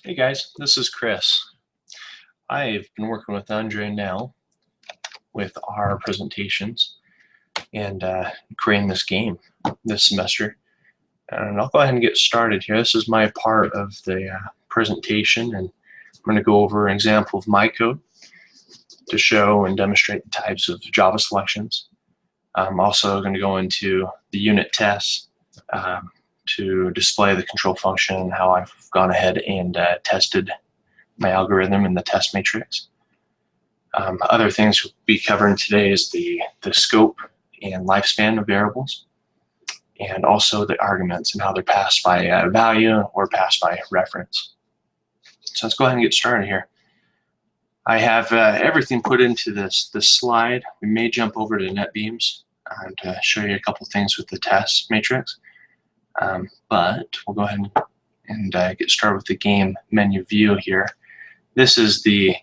Hey guys, this is Chris. I've been working with Andre now with our presentations and creating this game this semester. And I'll go ahead and get started here. This is my part of the presentation, and I'm going to go over an example of my code to show and demonstrate the types of Java selections. I'm also going to go into the unit tests to display the control function and how I've gone ahead and tested my algorithm in the test matrix. Other things we'll be covering today is the scope and lifespan of variables, and also the arguments and how they're passed by value or passed by reference. So let's go ahead and get started here. I have everything put into this slide. We may jump over to NetBeans and show you a couple things with the test matrix. But we'll go ahead and get started with the game menu view here. This is the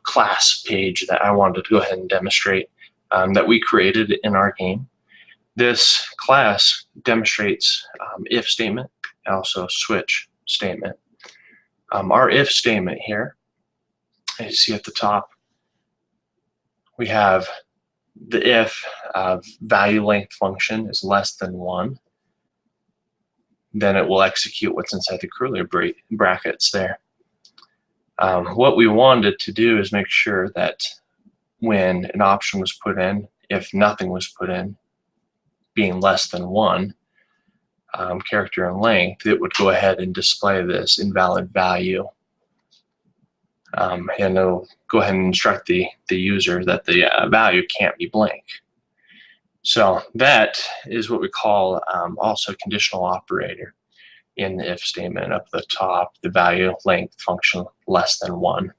class page that I wanted to go ahead and demonstrate that we created in our game. This class demonstrates if statement and also switch statement. Our if statement here, as you see at the top, we have the if value length function is less than 1, then it will execute what's inside the curly brackets there. What we wanted to do is make sure that when an option was put in, if nothing was put in, being less than 1 character in length, it would go ahead and display this invalid value. And it'll go ahead and instruct the user that the value can't be blank. So that is what we call also conditional operator in the if statement. Up at the top, the value length function less than 1.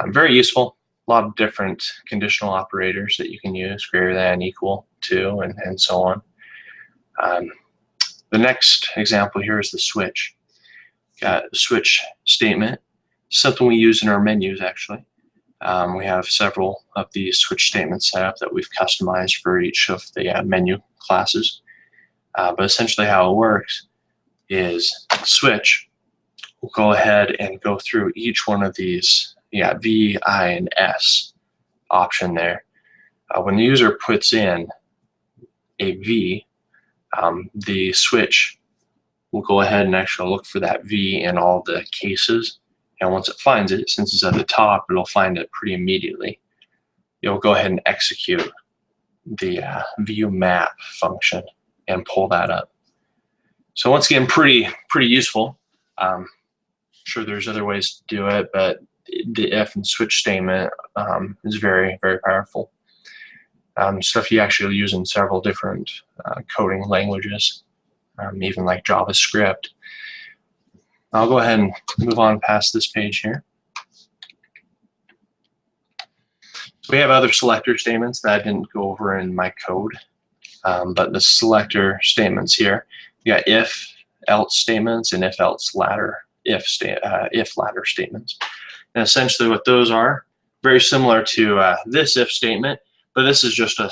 Very useful. A lot of different conditional operators that you can use, greater than, equal to, and so on. The next example here is the switch. Got the switch statement. Something we use in our menus, actually. We have several of these switch statements set up that we've customized for each of the menu classes. But essentially how it works is switch will go ahead and go through each one of these V, I, and S option there. When the user puts in a V, the switch will go ahead and actually look for that V in all the cases. And once it finds it, since it's at the top, it'll find it pretty immediately. You'll go ahead and execute the view map function and pull that up. So once again, pretty useful. Sure, there's other ways to do it, but the if and switch statement is very powerful. Stuff you actually use in several different coding languages, even like JavaScript. I'll go ahead and move on past this page here. So we have other selector statements that I didn't go over in my code, but the selector statements here, you got if else statements and if else ladder if ladder statements. And essentially what those are, very similar to this if statement, but this is just a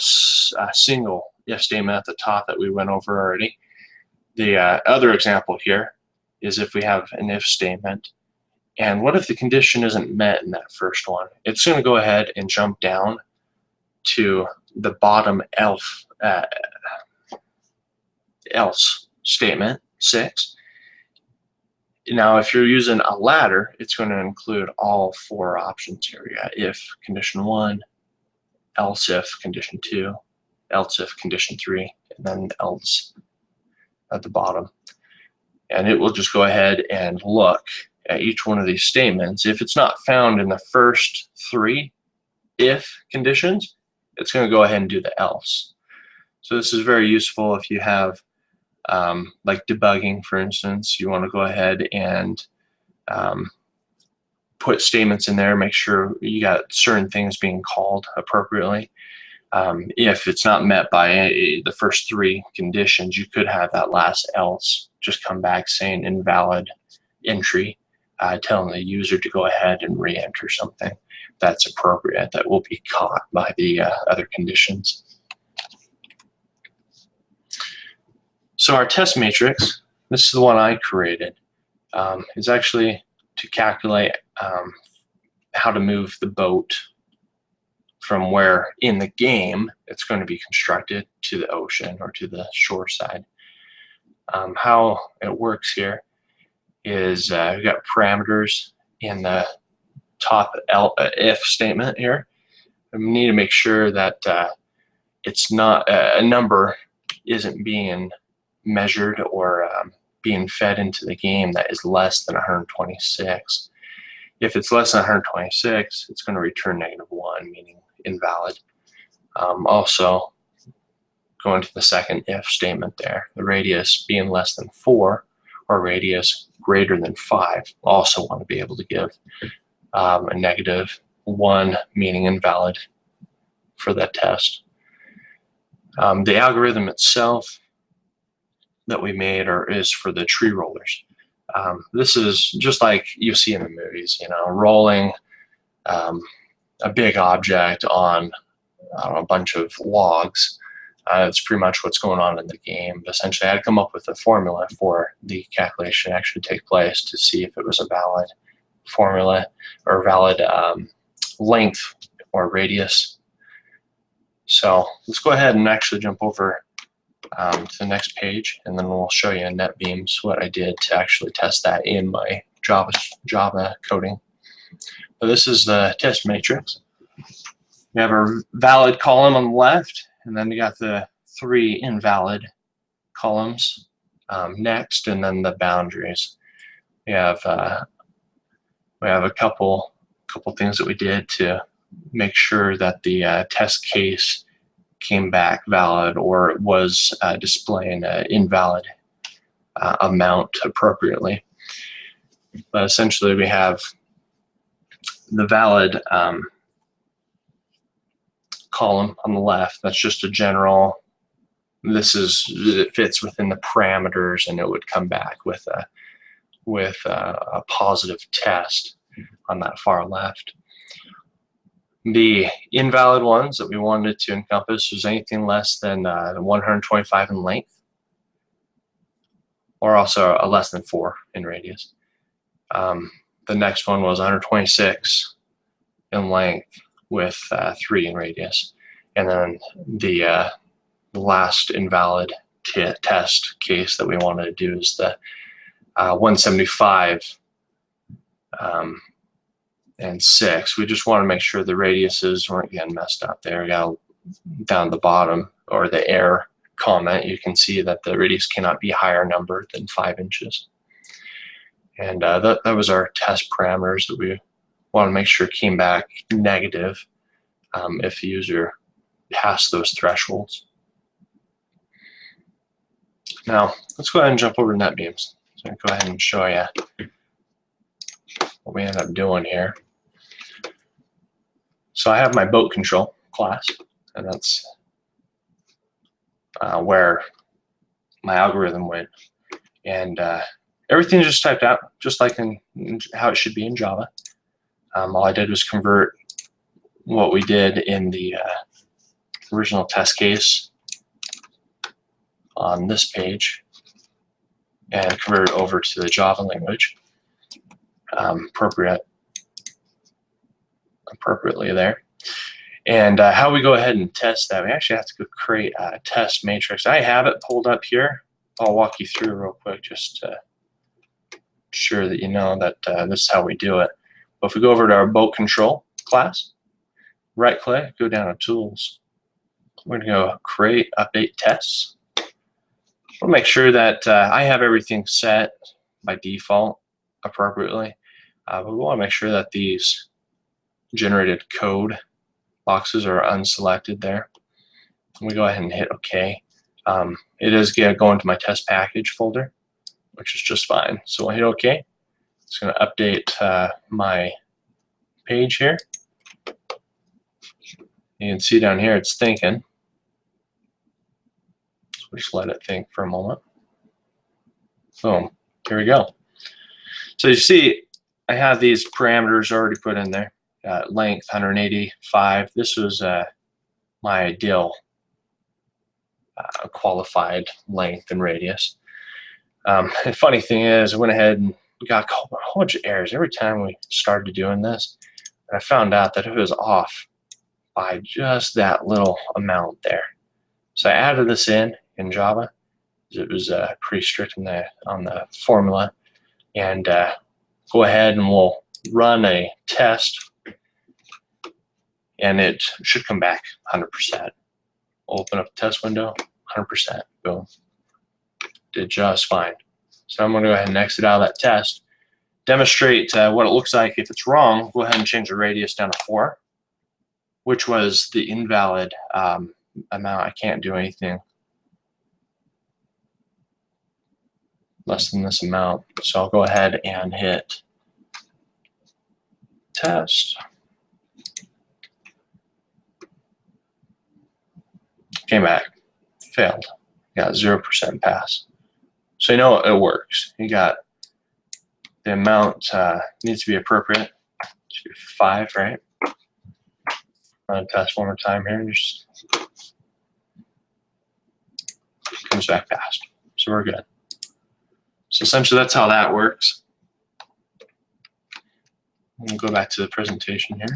single if statement at the top that we went over already. The other example here is if we have an if statement, and what if the condition isn't met in that first one? It's going to go ahead and jump down to the bottom else statement 6. Now if you're using a ladder, it's going to include all 4 options here. We got if condition 1, else if condition 2, else if condition 3, and then else at the bottom. And it will just go ahead and look at each one of these statements. If it's not found in the first 3 if conditions, it's going to go ahead and do the else. So this is very useful if you have like debugging, for instance. You want to go ahead and put statements in there, make sure you got certain things being called appropriately. If it's not met by the first 3 conditions, you could have that last else just come back saying invalid entry, telling the user to go ahead and re-enter something that's appropriate that will be caught by the other conditions. So our test matrix, this is the one I created. is actually to calculate how to move the boat from where in the game it's going to be constructed to the ocean or to the shore side. How it works here is we've got parameters in the top if statement here. We need to make sure that it's not a number isn't being measured or being fed into the game that is less than 126. If it's less than 126, it's going to return -1, meaning invalid. Also, going to the second if statement there, the radius being less than 4 or radius greater than 5, also want to be able to give a -1, meaning invalid for that test. The algorithm itself that we made is for the tree rollers. This is just like you see in the movies, rolling a big object on a bunch of logs. That's pretty much what's going on in the game. But essentially, I had to come up with a formula for the calculation to actually take place to see if it was a valid formula or valid length or radius. So let's go ahead and actually jump over to the next page, and then we'll show you in NetBeans what I did to actually test that in my Java coding. So this is the test matrix. We have our valid column on the left, and then you got the 3 invalid columns next, and then the boundaries. We have a couple things that we did to make sure that the test case came back valid or it was displaying an invalid amount appropriately. But essentially, we have the valid column on the left. That's just a general. It fits within the parameters, and it would come back with a positive test on that far left. The invalid ones that we wanted to encompass was anything less than 125 in length, or also less than 4 in radius. The next one was 126 in length with 3 in radius. And then the last invalid test case that we wanted to do is the 175 and 6. We just want to make sure the radiuses weren't getting messed up there. Down the bottom, or the error comment, you can see that the radius cannot be higher number than 5 inches. And that was our test parameters that we want to make sure came back negative if the user passed those thresholds. Now, let's go ahead and jump over to NetBeans. So I'll go ahead and show you what we end up doing here. So I have my boat control class, and that's where my algorithm went. And everything's just typed out, just like in how it should be in Java. All I did was convert what we did in the original test case on this page and convert it over to the Java language appropriately there. And how we go ahead and test that, we actually have to go create a test matrix. I have it pulled up here. I'll walk you through real quick just to ensure that you know that this is how we do it. But if we go over to our boat control class, right click, go down to tools. We're going to go create update tests. We'll make sure that I have everything set by default appropriately. But we want to make sure that these generated code boxes are unselected there. And we go ahead and hit OK. It is going to go into my test package folder, which is just fine. So we'll hit OK. It's going to update my page here. You can see down here it's thinking. So we'll just let it think for a moment. Boom. Here we go. So you see, I have these parameters already put in there. Length 185. This was my ideal qualified length and radius. The funny thing is, I went ahead and got a whole bunch of errors every time we started doing this. And I found out that it was off by just that little amount there. So I added this in Java. It was pretty strict on the formula. And go ahead and we'll run a test, and it should come back 100%. Open up the test window, 100%. Boom. Did just fine. So I'm going to go ahead and exit out of that test. Demonstrate what it looks like if it's wrong. Go ahead and change the radius down to 4, which was the invalid amount. I can't do anything less than this amount. So I'll go ahead and hit test. Came back, failed. Got 0% pass. So you know it works. You got the amount needs to be appropriate. Should be 5, right? Run test one more time here. Just comes back passed. So we're good. So essentially that's how that works. We'll go back to the presentation here.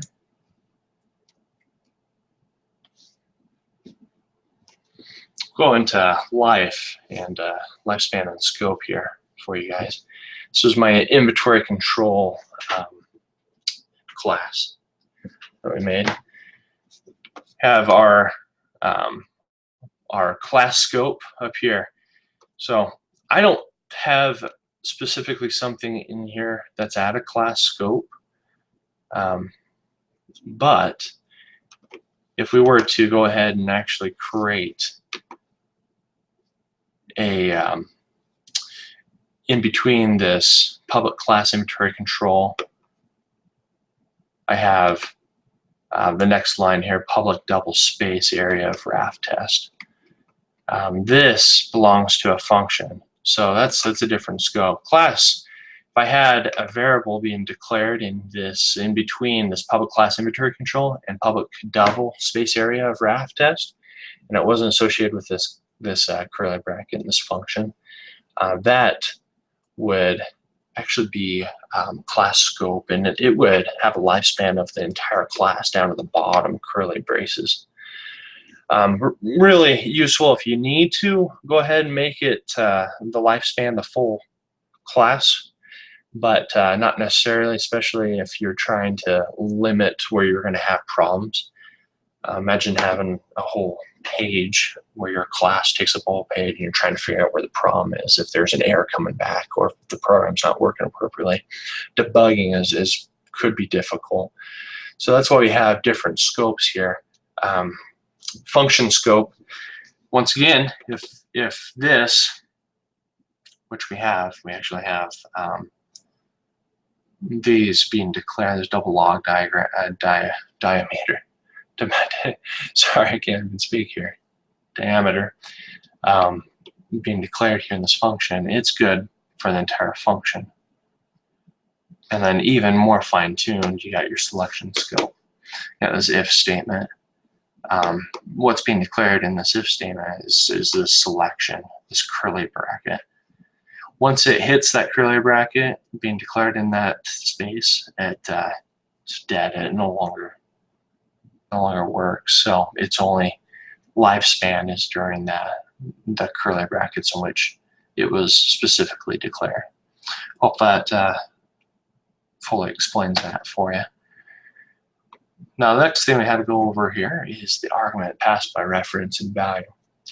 Go into life and lifespan and scope here for you guys. This is my inventory control class that we made. Have our class scope up here. So I don't have specifically something in here that's at a class scope, but if we were to go ahead and actually create a in between this public class inventory control, I have the next line here, public double space area of RAF test. This belongs to a function, so that's a different scope. Class, if I had a variable being declared in between this public class inventory control and public double space area of RAF test, and it wasn't associated with this curly bracket in this function, that would actually be class scope, and it would have a lifespan of the entire class down to the bottom curly braces. Really useful if you need to go ahead and make it the lifespan the full class, but not necessarily, especially if you're trying to limit where you're going to have problems. Imagine having a whole page where your class takes up a whole page and you're trying to figure out where the problem is, if there's an error coming back or if the program's not working appropriately. Debugging could be difficult. So that's why we have different scopes here. Function scope, once again, if this, which we actually have these being declared, there's double log diagram, diameter. Sorry, I can't even speak here. Diameter being declared here in this function, it's good for the entire function. And then even more fine-tuned, you got your selection scope. You got this if statement. What's being declared in this if statement is this selection, this curly bracket. Once it hits that curly bracket being declared in that space, it's dead. It no longer works. So its only lifespan is during the curly brackets in which it was specifically declared. Hope that fully explains that for you. Now the next thing we had to go over here is the argument passed by reference and value.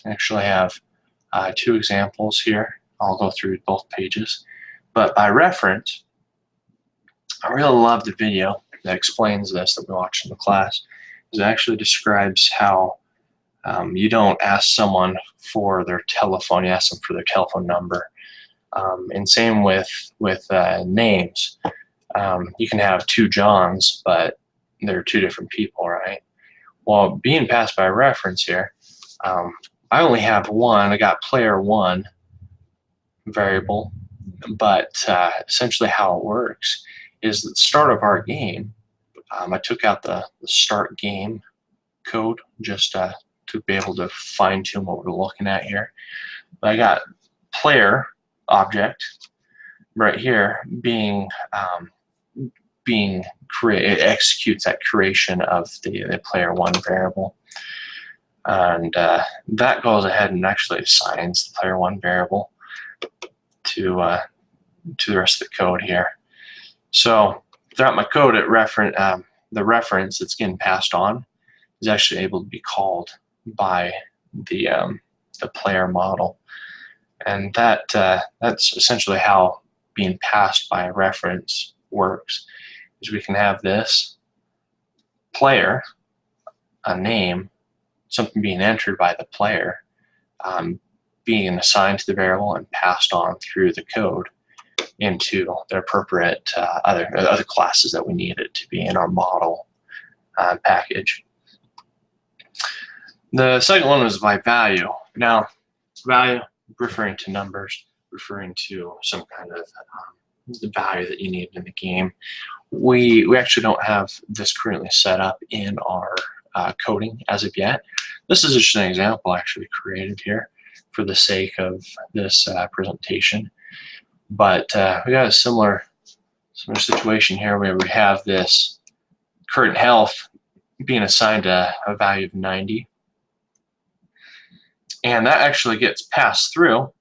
I actually have 2 examples here. I'll go through both pages. But by reference, I really love the video that explains this that we watched in the class. It actually describes how you don't ask someone for their telephone, you ask them for their telephone number. And same with names. You can have 2 Johns, but they're 2 different people, right? Well, being passed by reference here, I only have one. I got player 1 variable, but essentially how it works is at the start of our game, I took out the start game code just to be able to fine tune what we're looking at here. But I got player object, right here being it executes that creation of the player one variable, and that goes ahead and actually assigns the player one variable to the rest of the code here. So throughout my code, the reference that's getting passed on is actually able to be called by the player model, and that's essentially how being passed by a reference works. Is we can have this player, a name, something being entered by the player, being assigned to the variable and passed on through the code into the appropriate other classes that we need it to be in our model package. The second one was by value. Now, value referring to numbers, referring to some kind of the value that you need in the game. We actually don't have this currently set up in our coding as of yet. This is just an example actually created here for the sake of this presentation. But we got a similar situation here where we have this current health being assigned a value of 90. And that actually gets passed through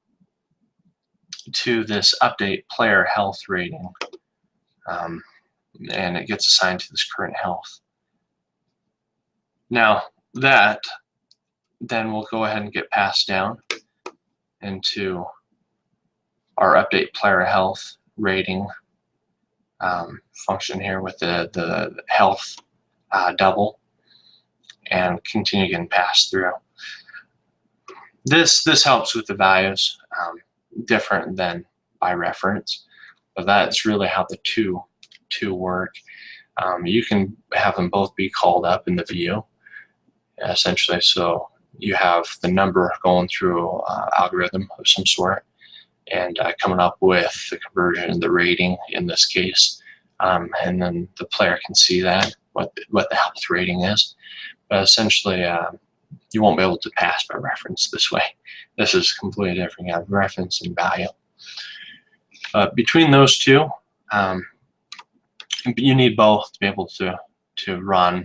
to this update player health rating. And it gets assigned to this current health. Now that then will go ahead and get passed down into our update player health rating function here with the health double, and continue getting passed through. This helps with the values, different than by reference, but that's really how the two work. You can have them both be called up in the view, essentially. So you have the number going through algorithm of some sort and coming up with the conversion, the rating in this case, and then the player can see that what the health rating is. But essentially, you won't be able to pass by reference this way. This is completely different. You have reference and value. Between those two, you need both to be able to run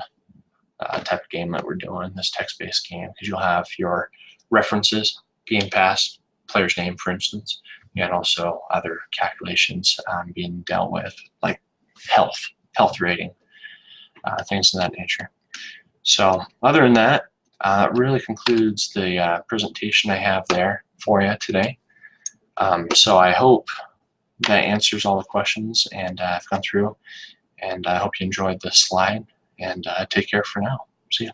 a type of game that we're doing, this text-based game, because you'll have your references being passed, player's name, for instance, and also other calculations being dealt with, like health rating, things of that nature. So other than that, really concludes the presentation I have there for you today. So I hope that answers all the questions, and I've gone through, and I hope you enjoyed this slide, and take care for now. See ya.